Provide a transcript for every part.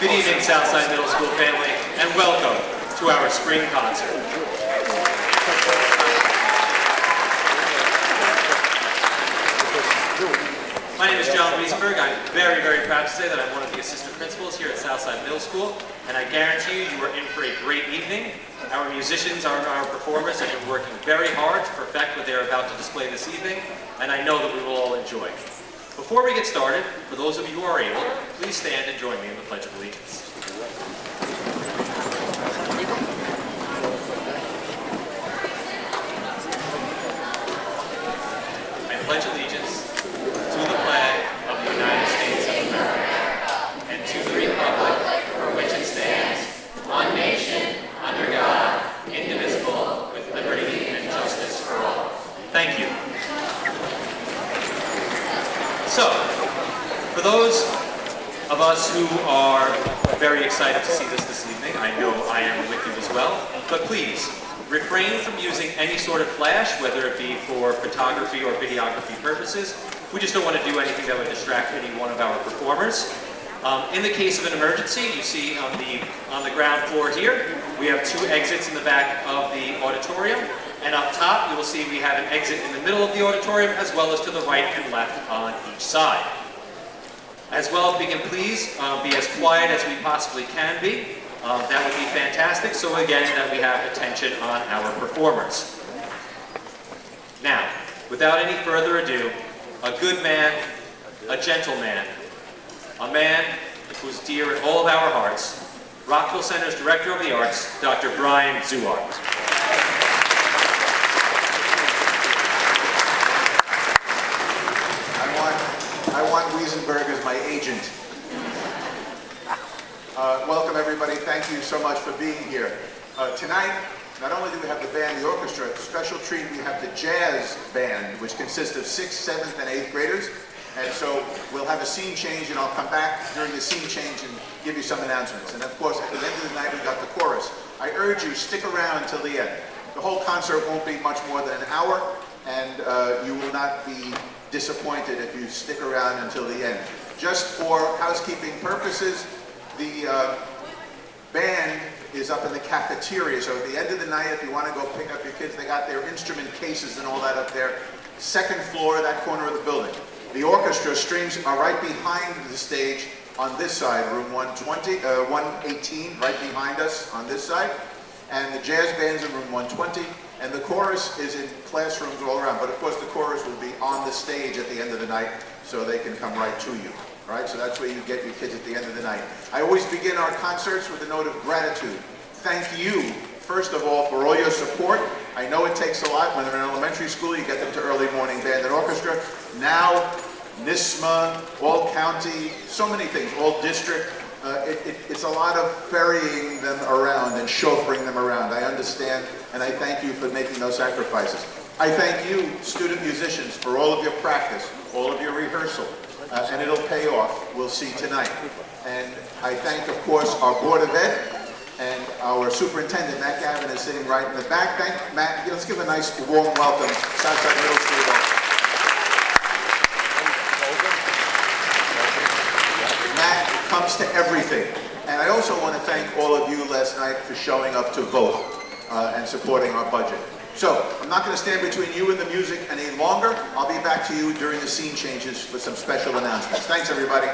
Good evening, Southside Middle School family, and welcome to our spring concert. My name is John Riesenberg. I'm very, very proud to say that I'm one of the assistant principals here at Southside Middle School, and I guarantee you are in for a great evening. Our musicians, our performers have been working very hard to perfect what they're about to display this evening, and I know that we will all enjoy. Before we get started, for those of you who are able, please stand and join me in the Pledge of Allegiance. I pledge allegiance to the flag of the United States of America and to the republic for which it stands, one nation, under God, indivisible, with liberty and justice for all. Thank you. So, for those of us who are very excited to see this evening, I know I am with you as well, but please, refrain from using any sort of flash, whether it be for photography or videography purposes. We just don't want to do anything that would distract any one of our performers. In the case of an emergency, you see on the ground floor here, we have two exits in the back of the auditorium. And up top, you will see we have an exit in the middle of the auditorium, as well as to the right and left on each side. As well, if we can please be as quiet as we possibly can be, that would be fantastic. So again, that we have attention on our performers. Now, without any further ado, a good man, a gentleman, a man who is dear in all of our hearts, Rockville Center's Director of the Arts, Dr. Brian Zuart. I want Riesenberg as my agent. Welcome everybody, thank you so much for being here. Tonight, not only do we have the band, the orchestra, special treat, we have the jazz band, which consists of 6th, 7th, and 8th graders. And so we'll have a scene change, and I'll come back during the scene change and give you some announcements. And of course, at the end of the night, we got the chorus. I urge you, stick around until the end. The whole concert won't be much more than an hour, and you will not be disappointed if you stick around until the end. just for housekeeping purposes, the band is up in the cafeteria. So at the end of the night, if you want to go pick up your kids, they got their instrument cases and all that up there. Second floor, that corner of the building. The orchestra strings are right behind the stage on this side, room 118, right behind us on this side. And the jazz band's in room 120. And the chorus is in classrooms all around. But of course, the chorus will be on the stage at the end of the night, so they can come right to you. All right, so that's where you get your kids at the end of the night. I always begin our concerts with a note of gratitude. Thank you, first of all, for all your support. I know it takes a lot. When they're in elementary school, you get them to early morning band and orchestra. Now, NISMA, all county, so many things, all district. It's a lot of ferrying them around and chauffeuring them around. I understand, and I thank you for making those sacrifices. I thank you, student musicians, for all of your practice, all of your rehearsal, and it'll pay off, we'll see tonight. And I thank, of course, our Board of Ed and our superintendent, Matt Gavin, is sitting right in the back. Thank Matt. Let's give a nice warm welcome, Southside Middle School. Matt comes to everything. And I also want to thank all of you last night for showing up to vote and supporting our budget. So, I'm not going to stand between you and the music any longer. I'll be back to you during the scene changes for some special announcements. Thanks, everybody.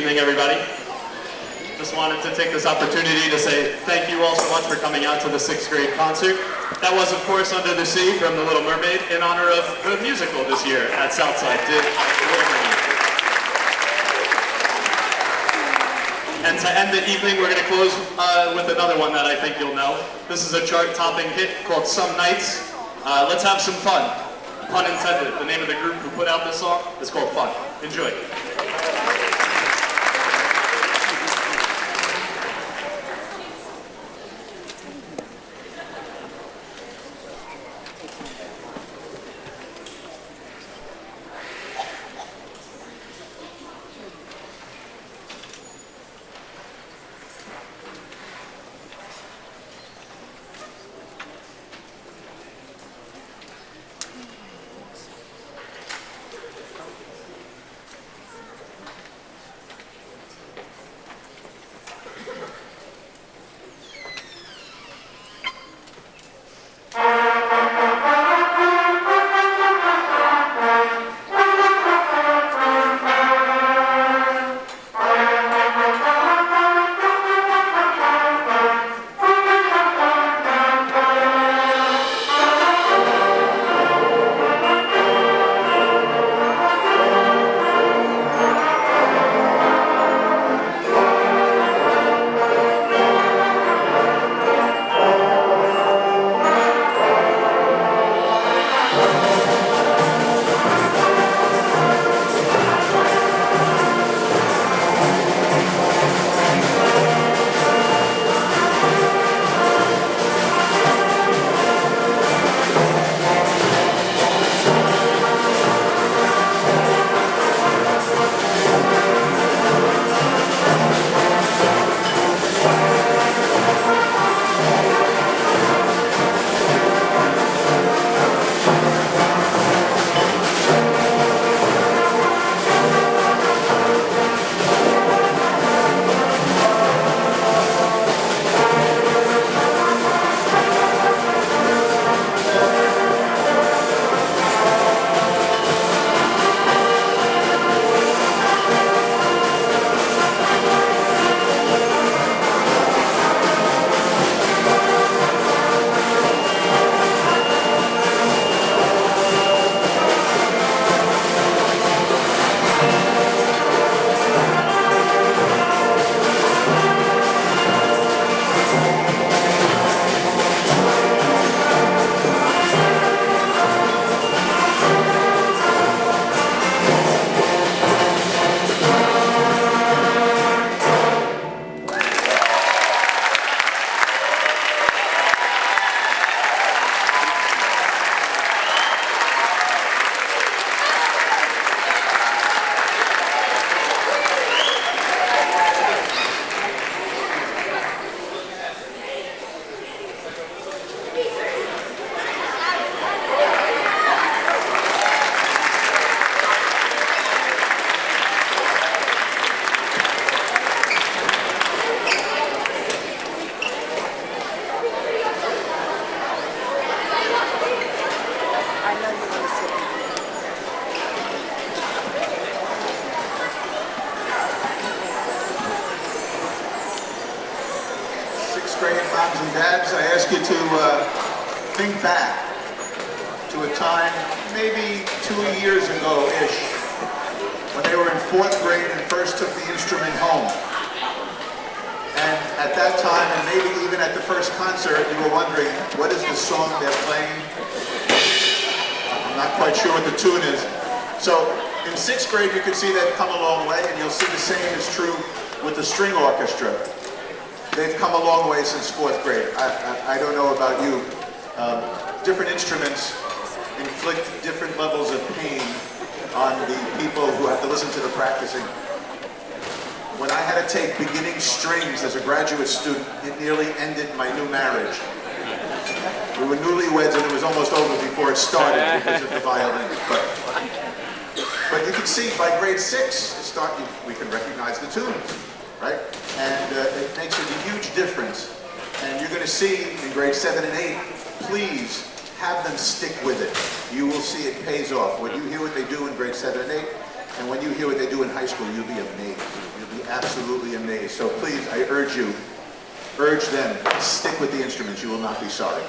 evening, everybody. Just wanted to take this opportunity to say thank you all so much for coming out to the 6th grade concert. That was, of course, Under the Sea from The Little Mermaid in honor of the musical this year at Southside did The Little Mermaid. And to end the evening, we're going to close with another one that I think you'll know. This is a chart-topping hit called Some Nights. Let's have some fun. Pun intended. The name of the group who put out this song is called Fun. Enjoy. moms and dads, I ask you to think back to a time, maybe 2 years ago-ish, when they were in 4th grade and first took the instrument home. And at that time, and maybe even at the first concert, you were wondering, what is the song they're playing? I'm not quite sure what the tune is. So in 6th grade, you can see they've come a long way, and you'll see the same is true with the string orchestra. They've come a long way since 4th grade. I don't know about you. Different instruments inflict different levels of pain on the people who have to listen to the practicing. When I had to take beginning strings as a graduate student, it nearly ended my new marriage. We were newlyweds and it was almost over before it started because of the violin. But you can see by grade 6, we can recognize the tunes, right? And it makes a huge difference. And you're going to see in grade 7 and 8, please have them stick with it. You will see it pays off. When you hear what they do in grade 7 and 8, And when you hear what they do in high school, you'll be amazed. You'll be absolutely amazed. So please, I urge them, stick with the instruments. You will not be sorry.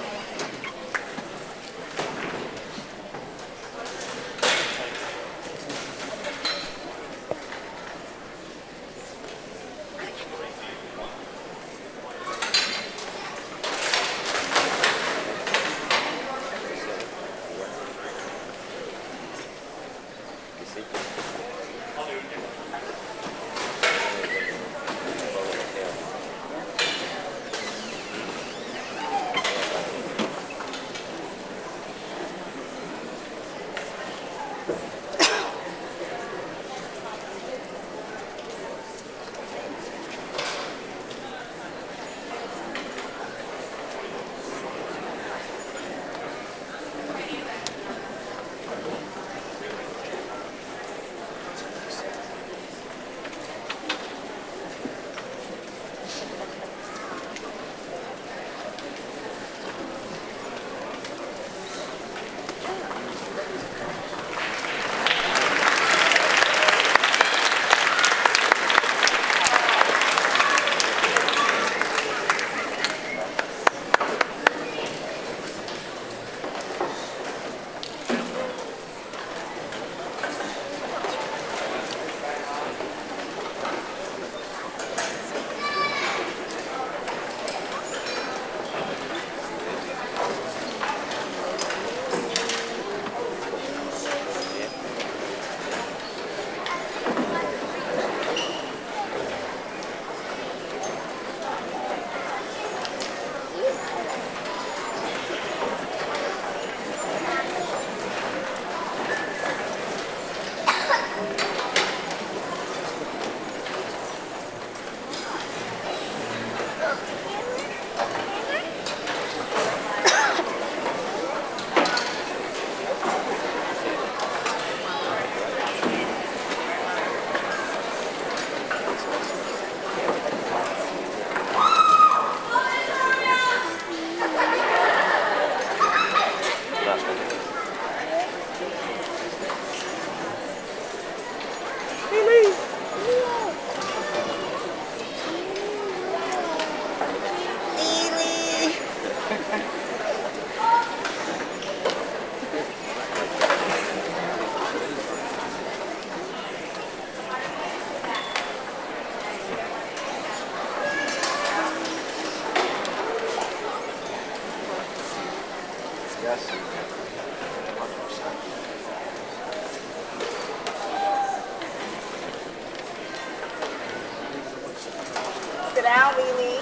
Sit down, Lily.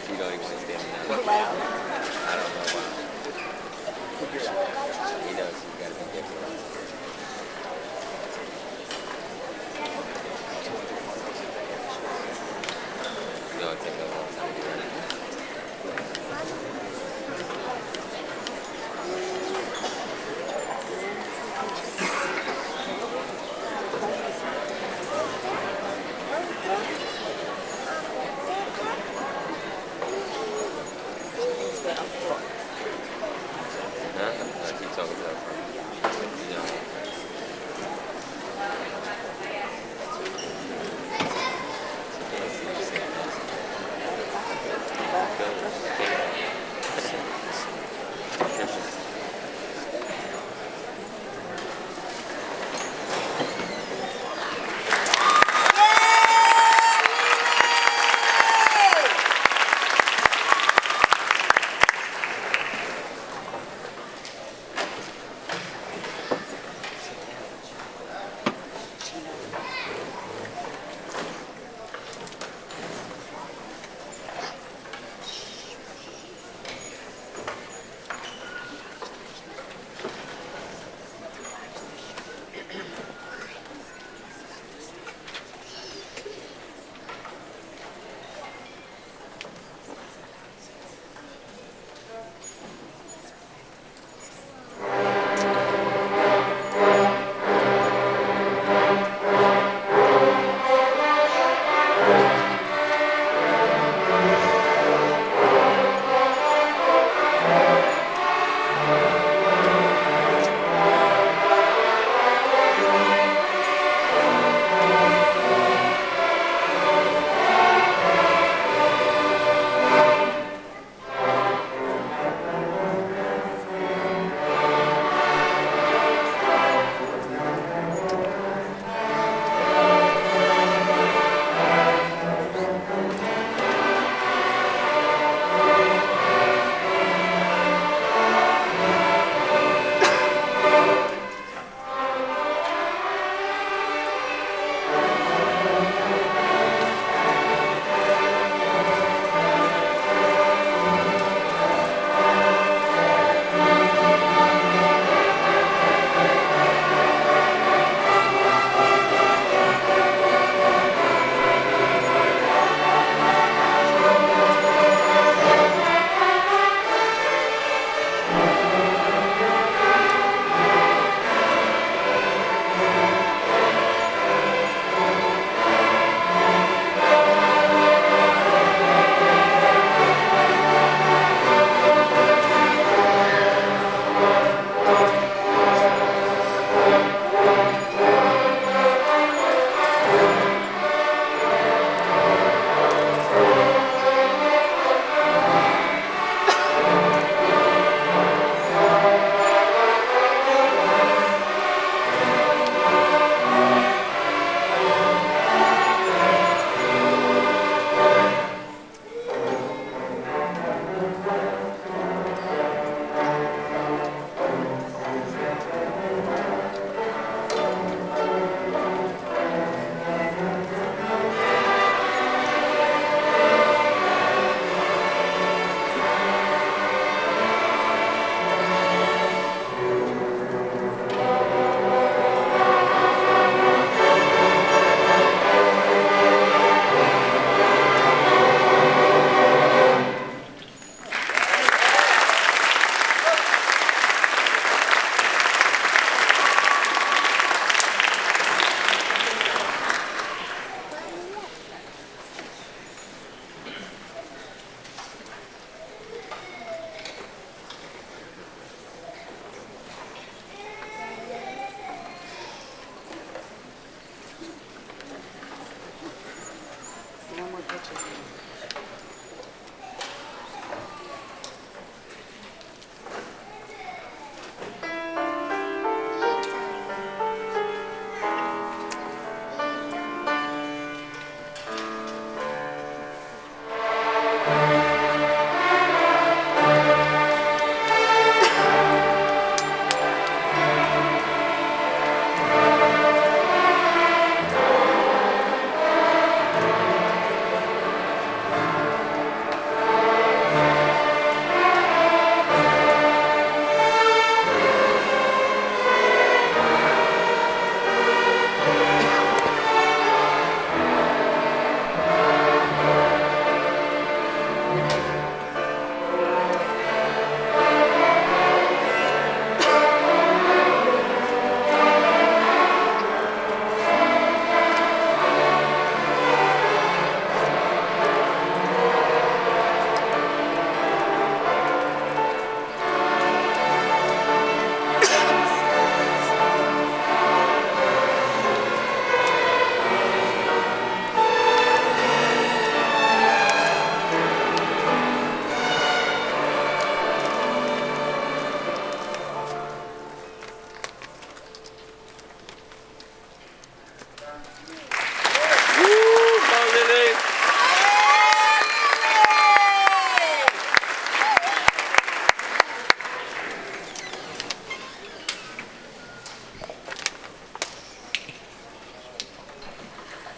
You don't even sit down now. Well, I don't know why. He knows you gotta be different. You know, it takes a long time to get ready.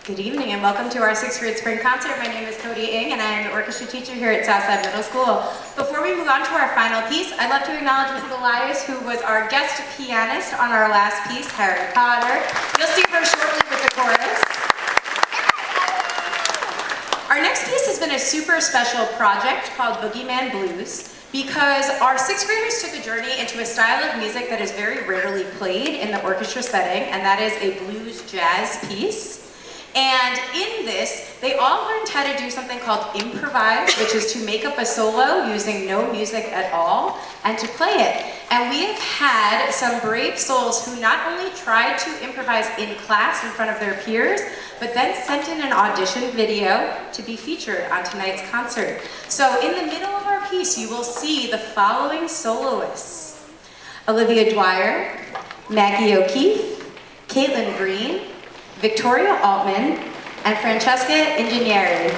Good evening and welcome to our 6th grade spring concert. My name is Cody Ng and I am the orchestra teacher here at Southside Middle School. Before we move on to our final piece, I'd love to acknowledge Mrs. Elias, who was our guest pianist on our last piece, Harry Potter. You'll see her shortly with the chorus. Our next piece has been a super special project called Boogeyman Blues because our 6th graders took a journey into a style of music that is very rarely played in the orchestra setting, and that is a blues jazz piece. And in this, they all learned how to do something called improvise, which is to make up a solo using no music at all, and to play it. And we have had some brave souls who not only tried to improvise in class in front of their peers, but then sent in an audition video to be featured on tonight's concert. So in the middle of our piece, you will see the following soloists: Olivia Dwyer, Maggie O'Keefe, Caitlin Green, Victoria Altman, and Francesca Ingegneri.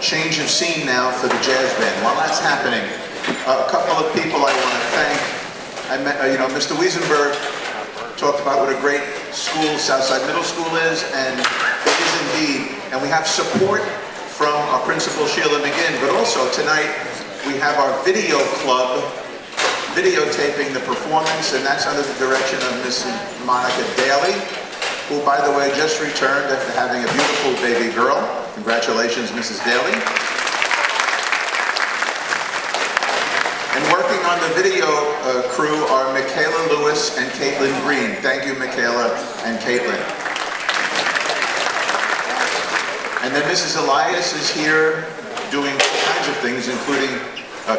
change of scene now for the jazz band. While that's happening, a couple of people I want to thank. I met, Mr. Wiesenberg talked about what a great school Southside Middle School is, and it is indeed. And we have support from our principal, Sheila McGinn, but also tonight we have our video club videotaping the performance, and that's under the direction of Mrs. Monica Daly, who, by the way, just returned after having a beautiful baby girl. Congratulations, Mrs. Daly. And working on the video crew are Michaela Lewis and Caitlin Green. Thank you, Michaela and Caitlin. And then Mrs. Elias is here doing all kinds of things, including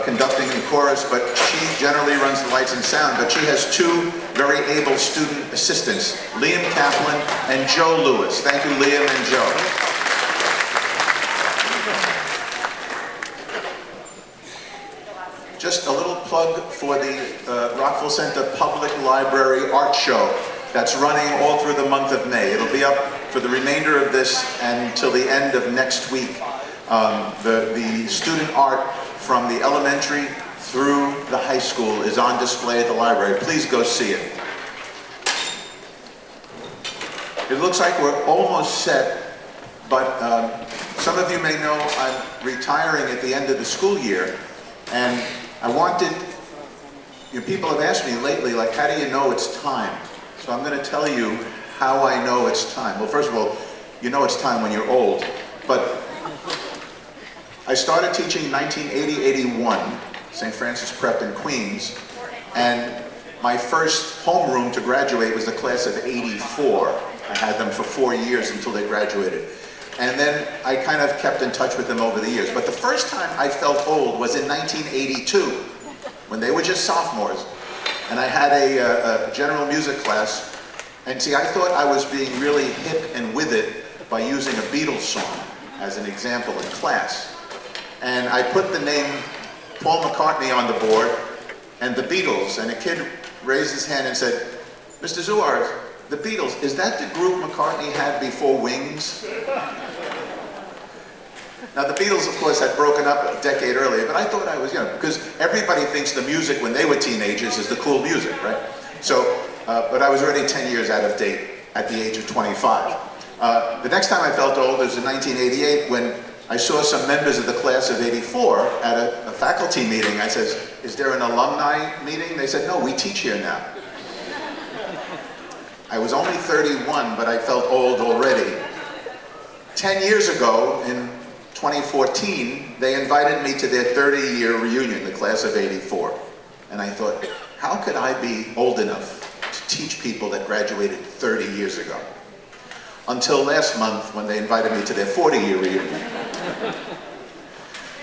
conducting in chorus, but she generally runs the lights and sound, but she has two very able student assistants, Liam Kaplan and Joe Lewis. Thank you, Liam and Joe. Just a little plug for the Rockville Center Public Library Art Show that's running all through the month of May. It'll be up for the remainder of this and until the end of next week. The student art from the elementary through the high school is on display at the library. Please go see it. It looks like we're almost set, but some of you may know I'm retiring at the end of the school year, and I wanted, people have asked me lately, like, how do you know it's time? So I'm going to tell you how I know it's time. Well, first of all, you know it's time when you're old, but I started teaching in 1980-81, St. Francis Prep in Queens, and my first homeroom to graduate was the class of '84. I had them for 4 years until they graduated. And then I kind of kept in touch with them over the years. But the first time I felt old was in 1982, when they were just sophomores. And I had a general music class. And see, I thought I was being really hip and with it by using a Beatles song as an example in class. And I put the name Paul McCartney on the board and the Beatles, and a kid raised his hand and said, "Mr. Zuar, the Beatles, is that the group McCartney had before Wings?" Now the Beatles, of course, had broken up a decade earlier, but I thought I was, because everybody thinks the music when they were teenagers is the cool music, right? So, but I was already 10 years out of date at the age of 25. The next time I felt old was in 1988 when I saw some members of the class of '84 at a faculty meeting. I said, "Is there an alumni meeting?" They said, "No, we teach here now." I was only 31, but I felt old already. 10 years ago, in 2014, they invited me to their 30-year reunion, the class of '84. And I thought, how could I be old enough to teach people that graduated 30 years ago? Until last month, when they invited me to their 40-year reunion.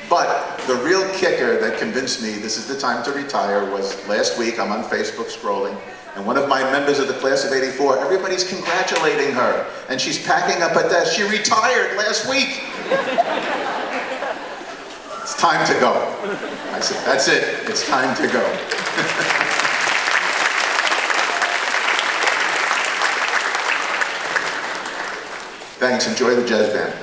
But the real kicker that convinced me this is the time to retire was last week. I'm on Facebook scrolling, and one of my members of the class of '84, everybody's congratulating her, and she's packing up a desk. She retired last week. It's time to go. I said, that's it. It's time to go. Thanks. Enjoy the jazz band.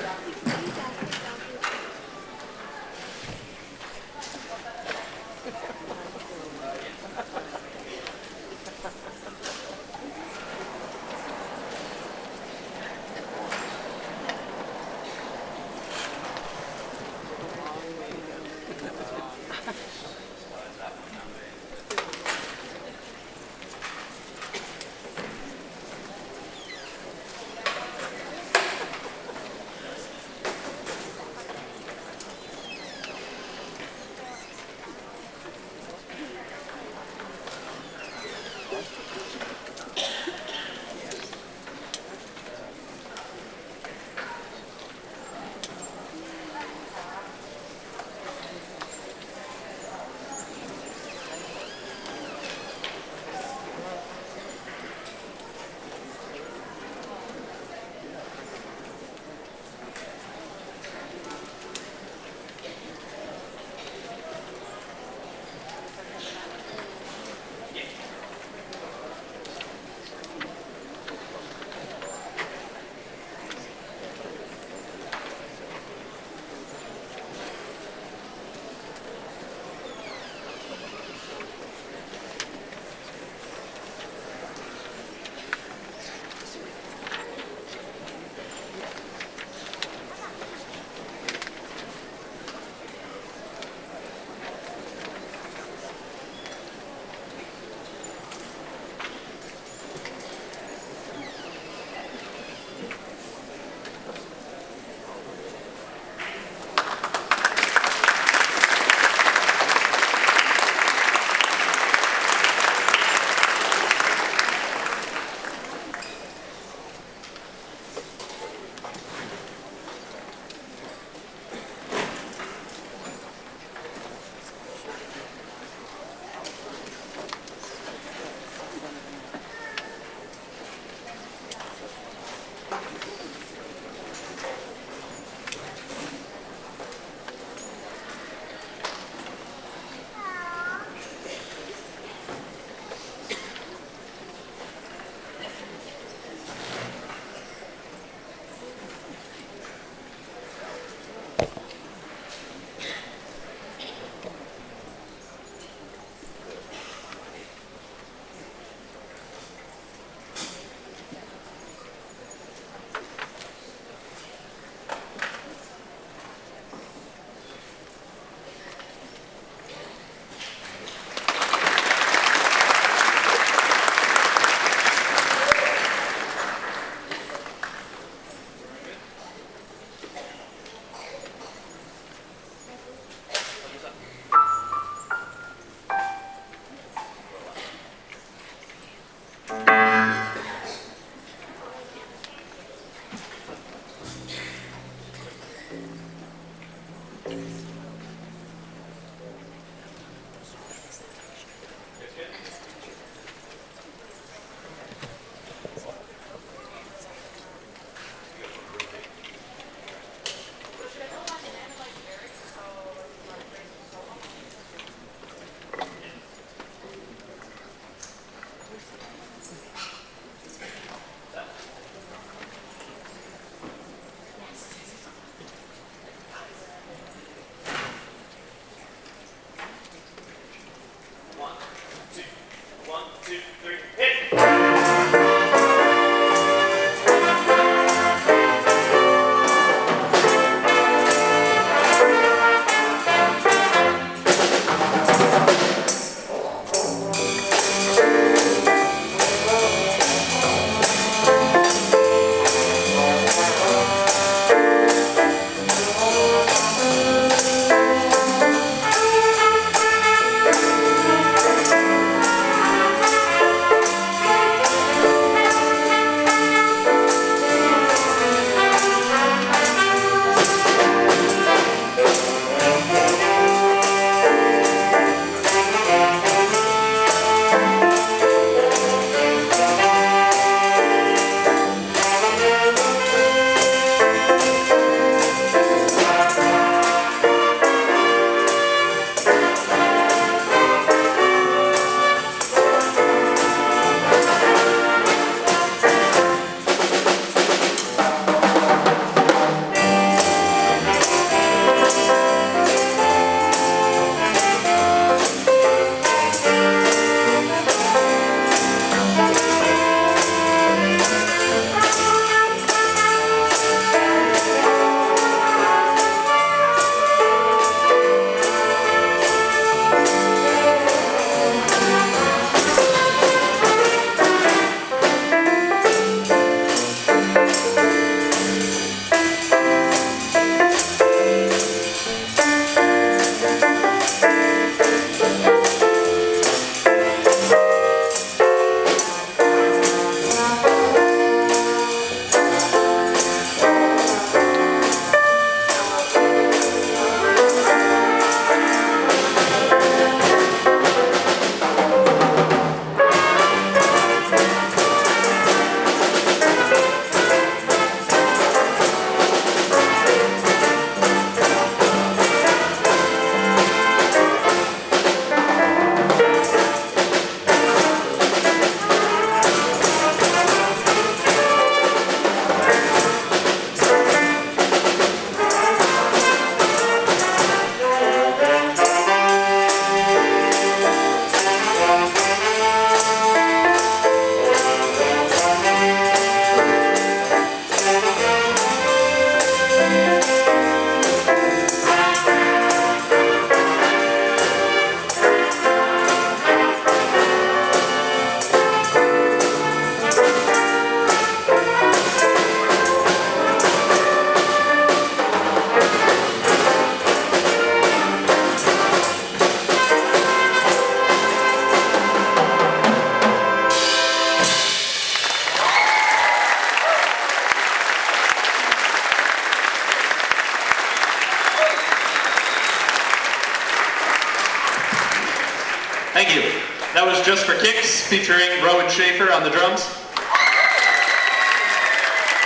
Thank you. That was Just for Kicks, featuring Rowan Schaefer on the drums.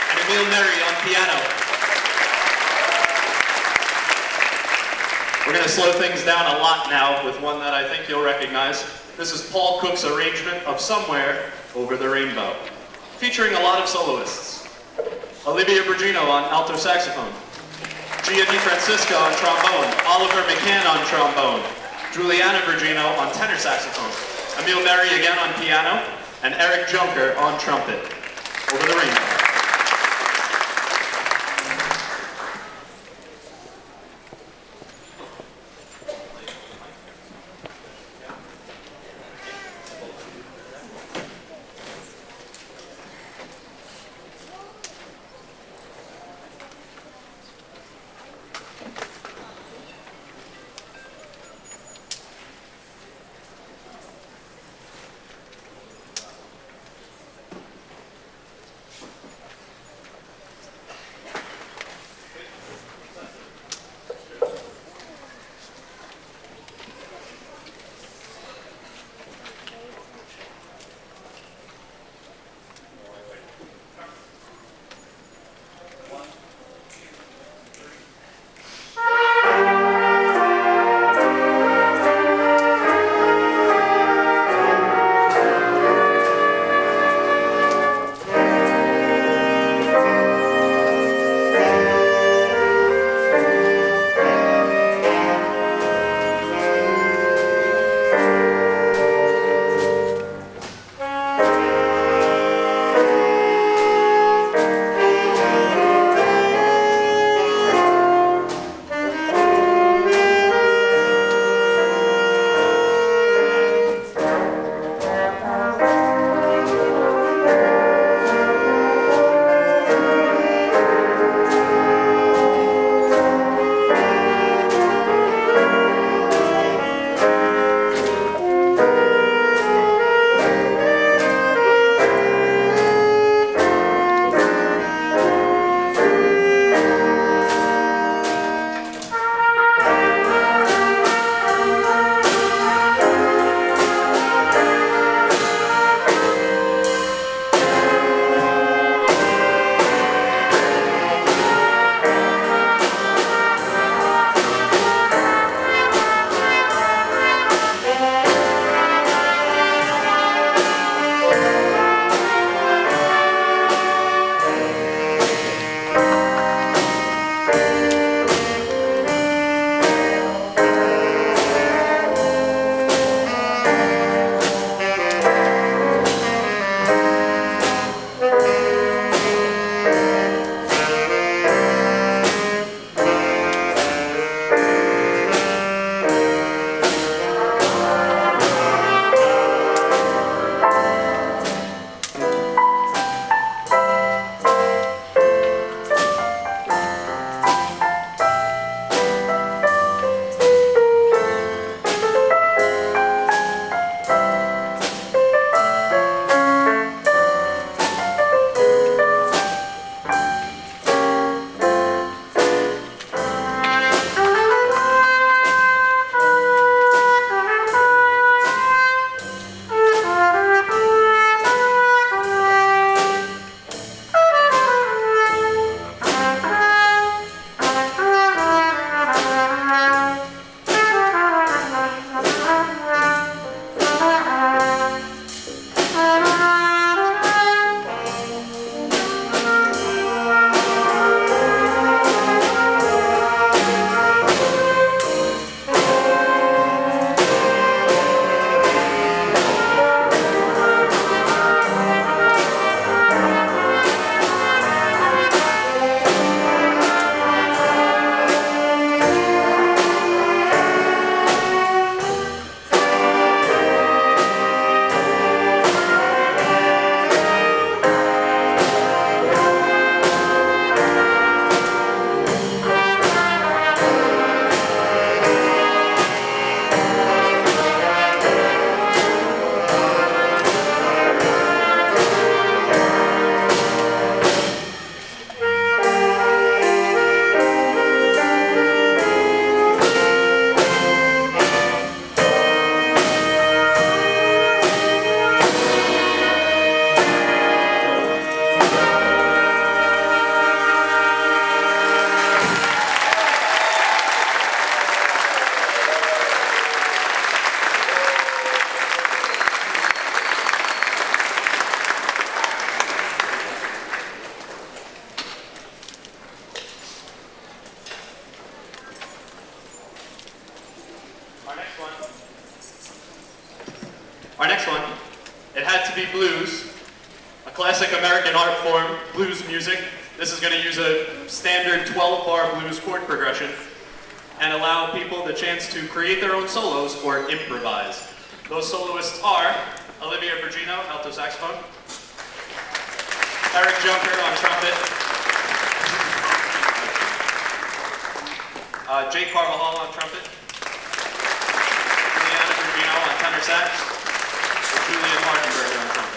And Emil Neri on piano. We're going to slow things down a lot now with one that I think you'll recognize. This is Paul Cook's arrangement of Somewhere Over the Rainbow, featuring a lot of soloists. Olivia Bergino on alto saxophone, Gia DiFrancisco on trombone, Oliver McCann on trombone, Juliana Bergino on tenor saxophone, Emil Neri again on piano, and Eric Junker on trumpet. Over the Rainbow. Our next one, it had to be blues, a classic American art form, blues music. This is going to use a standard 12-bar blues chord progression and allow people the chance to create their own solos or improvise. Those soloists are Olivia Bergino, alto saxophone, Eric Junker on trumpet, Jake Carvajal on trumpet, Juliana Bergino on tenor sax, and Julian Martinberger on trumpet.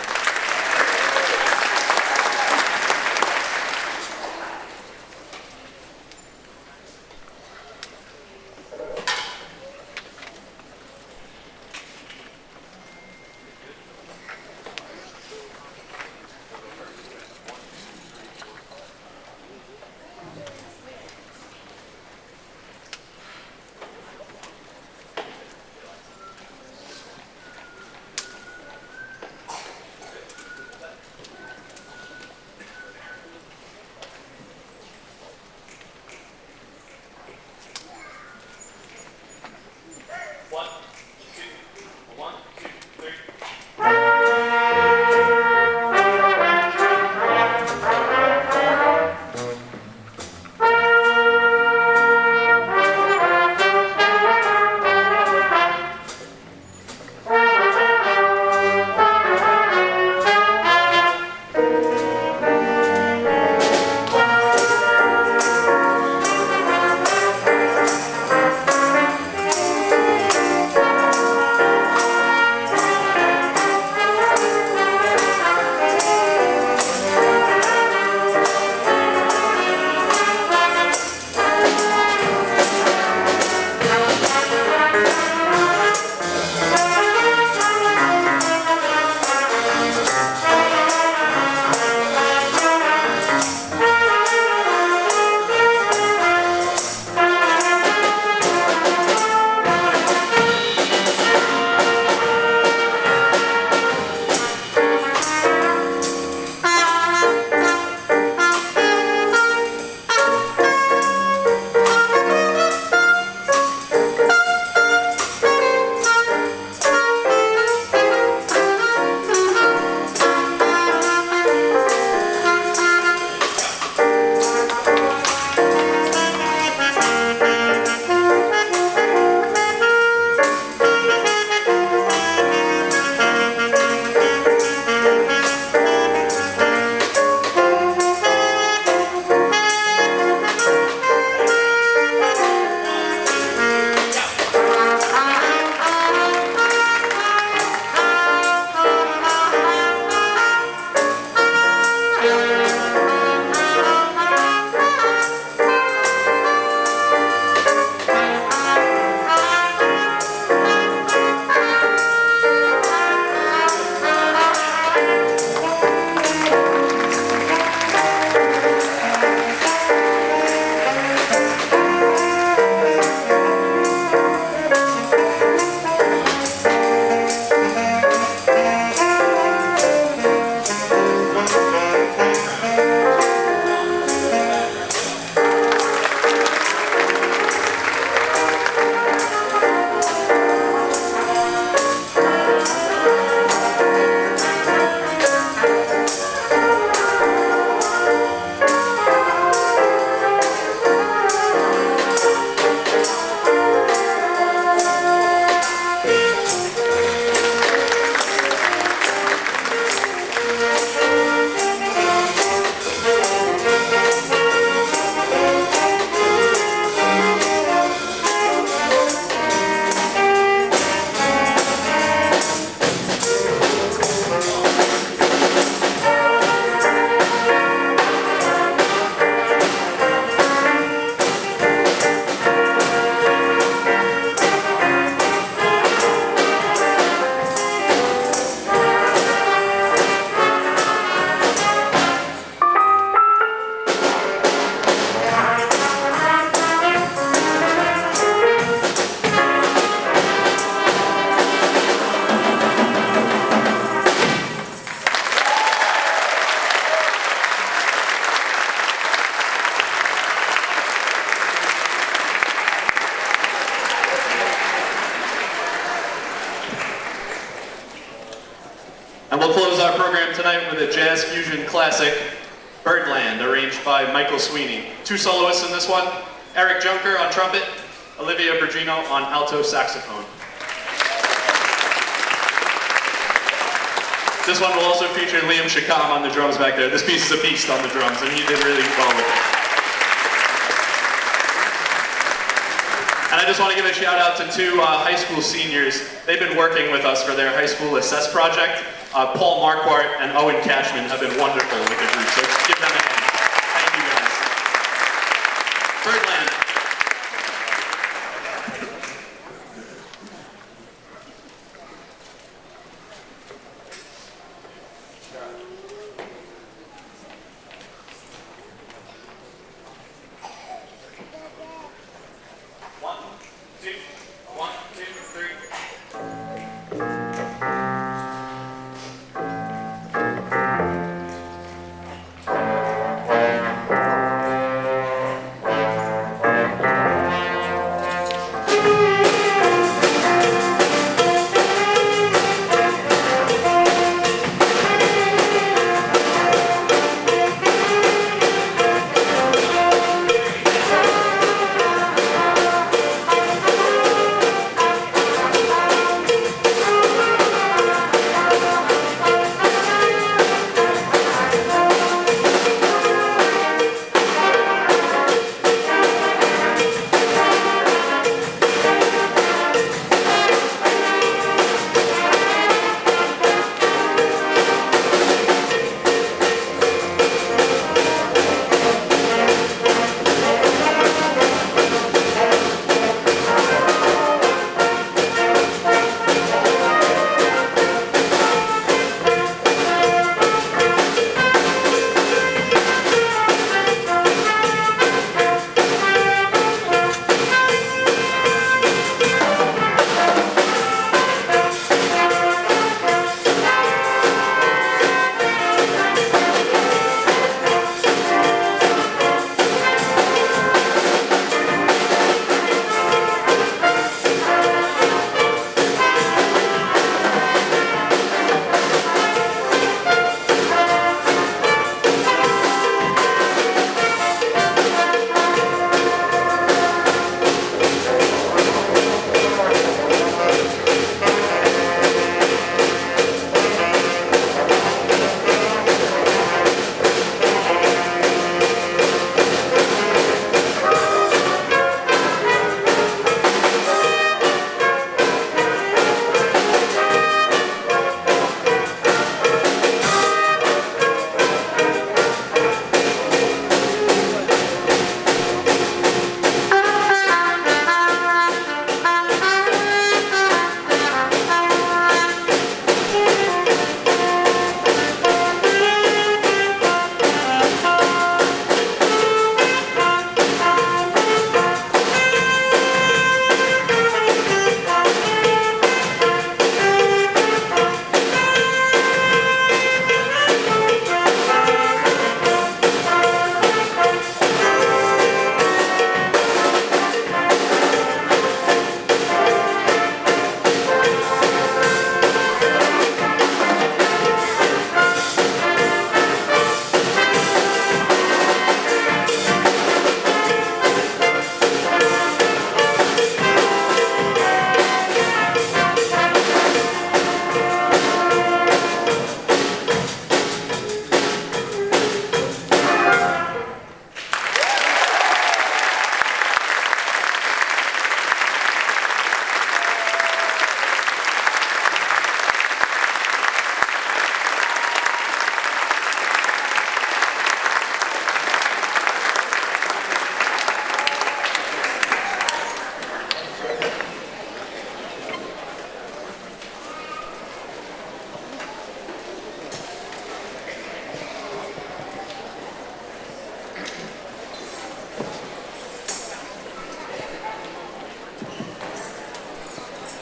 And we'll close our program tonight with a jazz fusion classic, Birdland, arranged by Michael Sweeney. Two soloists in this one, Eric Junker on trumpet, Olivia Bergino on alto saxophone. This one will also feature Liam Shakam on the drums back there. This piece is a beast on the drums, and he did really well with it. And I just want to give a shout out to two high school seniors. They've been working with us for their high school assess project. Paul Marquardt and Owen Cashman have been wonderful with the group, so give them a hand. Thank you guys. Birdland. One, two, three.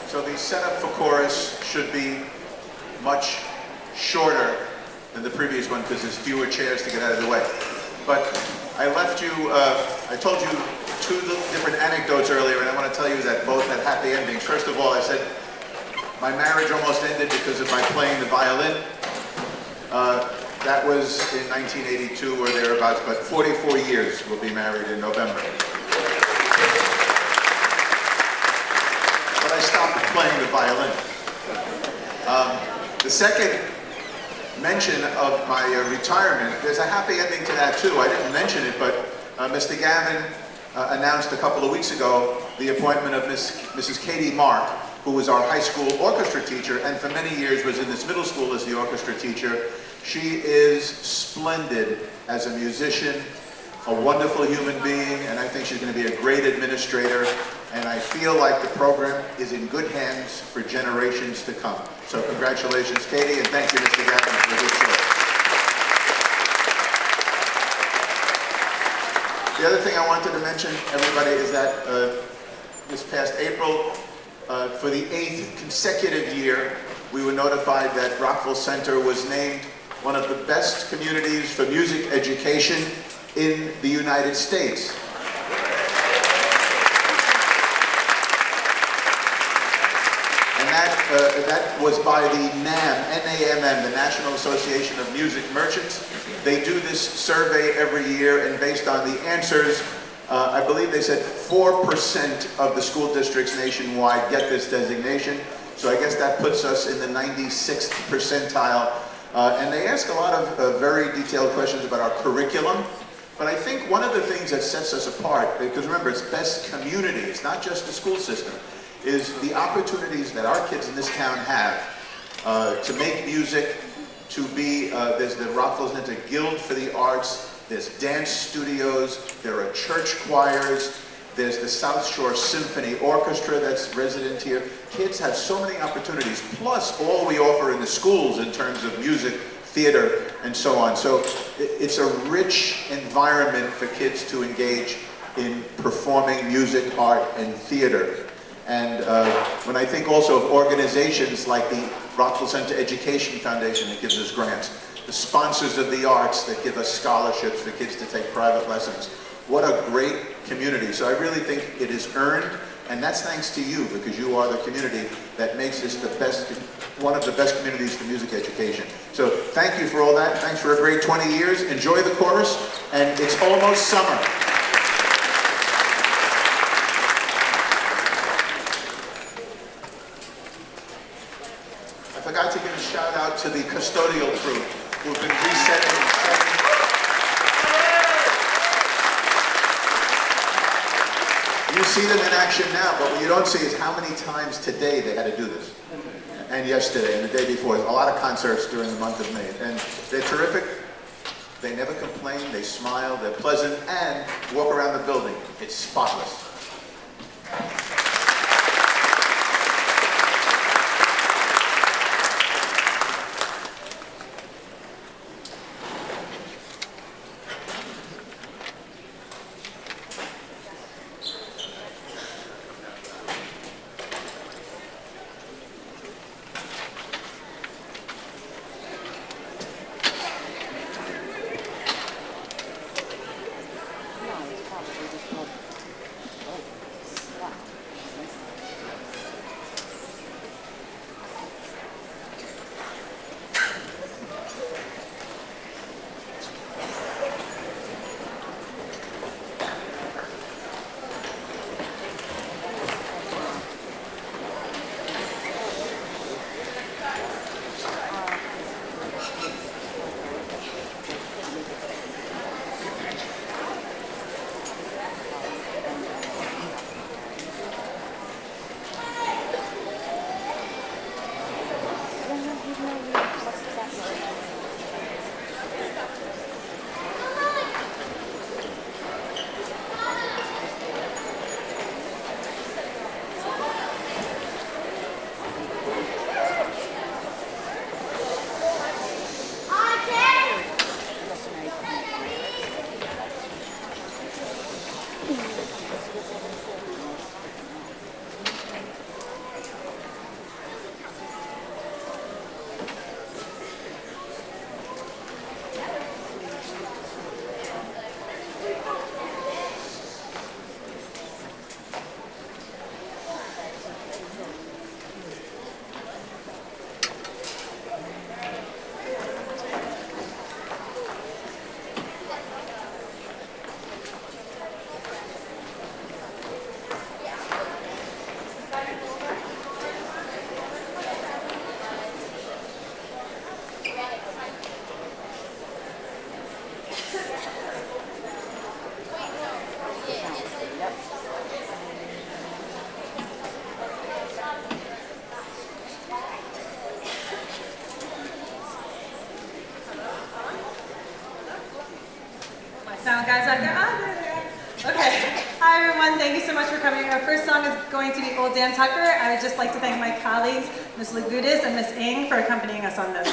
So the setup for chorus should be much shorter than the previous one because there's fewer chairs to get out of the way. But I left you, I told you two different anecdotes earlier, and I want to tell you that both had happy endings. First of all, I said my marriage almost ended because of my playing the violin. That was in 1982 or thereabouts, but 44 years we'll be married in November. But I stopped playing the violin. The second mention of my retirement, there's a happy ending to that too. I didn't mention it, but Mr. Gavin announced a couple of weeks ago the appointment of Mrs. Katie Mark, who was our high school orchestra teacher and for many years was in this middle school as the orchestra teacher. She is splendid as a musician, a wonderful human being, and I think she's going to be a great administrator. And I feel like the program is in good hands for generations to come. So congratulations, Katie, and thank you, Mr. Gavin, for this show. The other thing I wanted to mention, everybody, is that this past April, for the 8th consecutive year, we were notified that Rockville Center was named one of the best communities for music education in the United States. And that was by the NAMM, the National Association of Music Merchants. They do this survey every year, and based on the answers, I believe they said 4% of the school districts nationwide get this designation. So I guess that puts us in the 96th percentile. And they ask a lot of very detailed questions about our curriculum. But I think one of the things that sets us apart, because remember, it's best community, it's not just the school system, is the opportunities that our kids in this town have to make music, to be, there's the Rockville Center Guild for the Arts, there's dance studios, there are church choirs, there's the South Shore Symphony Orchestra that's resident here. Kids have so many opportunities, plus all we offer in the schools in terms of music, theater, and so on. So it's a rich environment for kids to engage in performing music, art, and theater. And when I think also of organizations like the Rockville Center Education Foundation that gives us grants, the sponsors of the arts that give us scholarships for kids to take private lessons. What a great community. So I really think it is earned, and that's thanks to you, because you are the community that makes this the best, one of the best communities for music education. So thank you for all that. Thanks for a great 20 years. Enjoy the chorus, and it's almost summer. I forgot to give a shout out to the custodial crew who've been resetting and setting. You see them in action now, but what you don't see is how many times today they had to do this. And yesterday, and the day before. A lot of concerts during the month of May. And they're terrific. They never complain, they smile, they're pleasant, and walk around the building. It's spotless. guys back there. Ah, there they are. Okay. Hi, everyone. Thank you so much for coming. Our first song is going to be Old Dan Tucker. I would just like to thank my colleagues, Ms. Lagudis and Ms. Ng, for accompanying us on this.